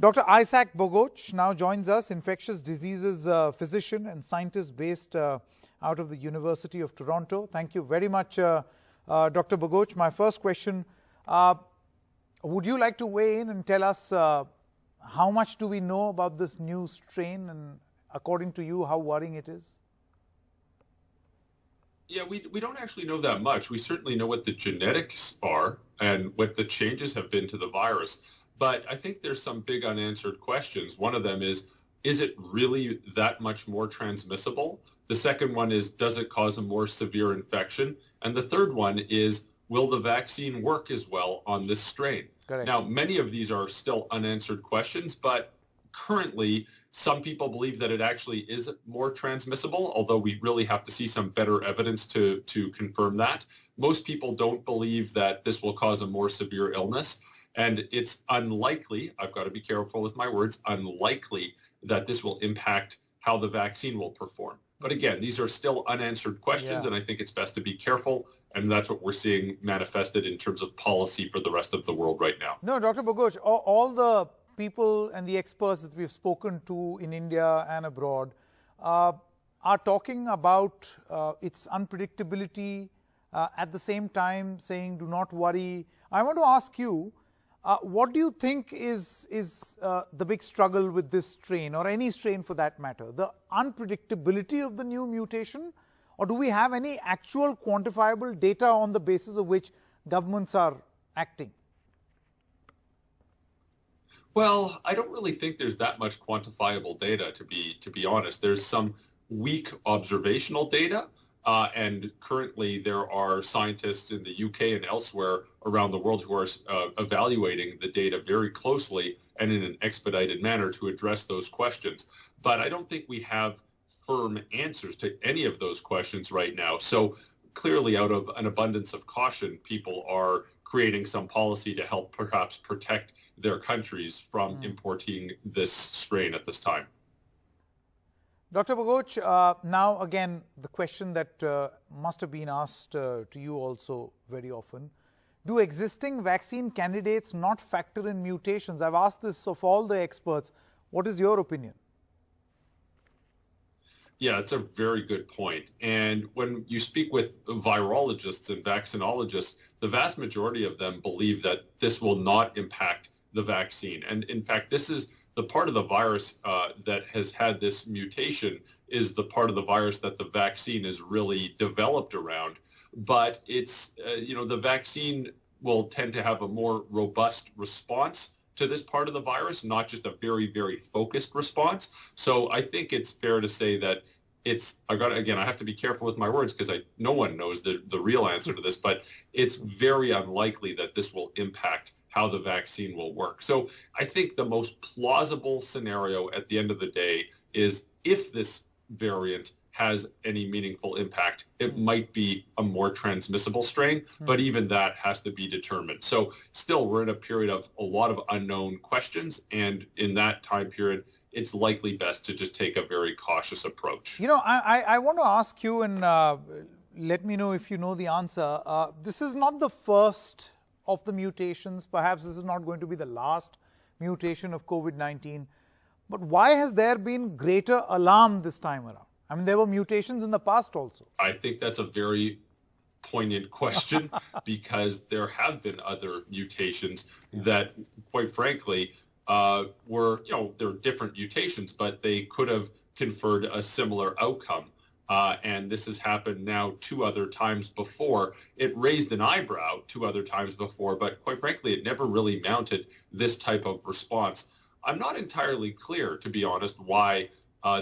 Dr. Isaac Bogoch now joins us, infectious diseases physician and scientist based out of the University of Toronto. Thank you very much, Dr. Bogoch. My first question, would you like to weigh in and tell us how much do we know about this new strain, and according to you, how worrying it is? Yeah, we don't actually know that much. We certainly know what the genetics are and what the changes have been to the virus. But I think there's some big unanswered questions. One of them is it really that much more transmissible? The second one is, does it cause a more severe infection? And the third one is, will the vaccine work as well on this strain? Correct. Now, many of these are still unanswered questions, but currently, some people believe that it actually is more transmissible, although we really have to see some better evidence to confirm that. Most people don't believe that this will cause a more severe illness. And it's unlikely, I've got to be careful with my words, unlikely that this will impact how the vaccine will perform. But again, these are still unanswered questions, and I think it's best to be careful. And that's what we're seeing manifested in terms of policy for the rest of the world right now. No, Dr. Bogoch, all the people and the experts that we've spoken to in India and abroad are talking about its unpredictability, at the same time saying, do not worry. I want to ask you, what do you think is the big struggle with this strain, or any strain for that matter? The unpredictability of the new mutation, or do we have any actual quantifiable data on the basis of which governments are acting? Well, I don't really think there's that much quantifiable data, to be honest. There's some weak observational data, and currently there are scientists in the UK and elsewhere around the world who are evaluating the data very closely and in an expedited manner to address those questions. But I don't think we have firm answers to any of those questions right now. So clearly, out of an abundance of caution, people are creating some policy to help perhaps protect their countries from importing this strain at this time. Dr. Bogoch, now again, the question that must have been asked to you also very often, do existing vaccine candidates not factor in mutations? I've asked this of all the experts. What is your opinion? Yeah, it's a very good point. And when you speak with virologists and vaccinologists, the vast majority of them believe that this will not impact the vaccine. And in fact, this is the part of the virus that has had this mutation is the part of the virus that the vaccine is really developed around. But it's, the vaccine will tend to have a more robust response to this part of the virus, not just a very, very focused response. So I think it's fair to say that I have to be careful with my words because no one knows the real answer to this, but it's very unlikely that this will impact how the vaccine will work. So I think the most plausible scenario at the end of the day is if this variant has any meaningful impact, it might be a more transmissible strain, but even that has to be determined. So still, we're in a period of a lot of unknown questions, and in that time period, it's likely best to just take a very cautious approach. I want to ask you, and let me know if you know the answer. This is not the first of the mutations. Perhaps this is not going to be the last mutation of COVID-19. But why has there been greater alarm this time around? I mean, there were mutations in the past also. I think that's a very poignant question because there have been other mutations that, quite frankly, they're different mutations, but they could have conferred a similar outcome. And this has happened now 2 other times before. It raised an eyebrow 2 other times before, but quite frankly, it never really mounted this type of response. I'm not entirely clear, to be honest, why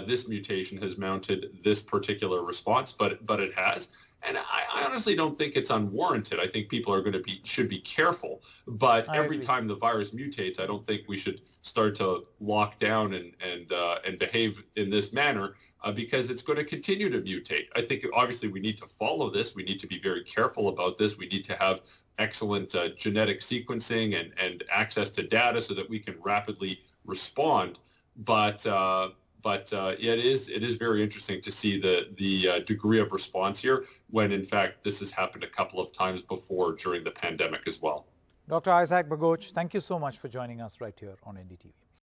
this mutation has mounted this particular response, but it has. And I honestly don't think it's unwarranted. I think people are should be careful. But every time the virus mutates, I don't think we should start to lock down and behave in this manner because it's going to continue to mutate. I think obviously we need to follow this. We need to be very careful about this. We need to have excellent genetic sequencing and access to data so that we can rapidly respond. But it is very interesting to see the degree of response here when, in fact, this has happened a couple of times before during the pandemic as well. Dr. Isaac Bogoch, thank you so much for joining us right here on NDTV.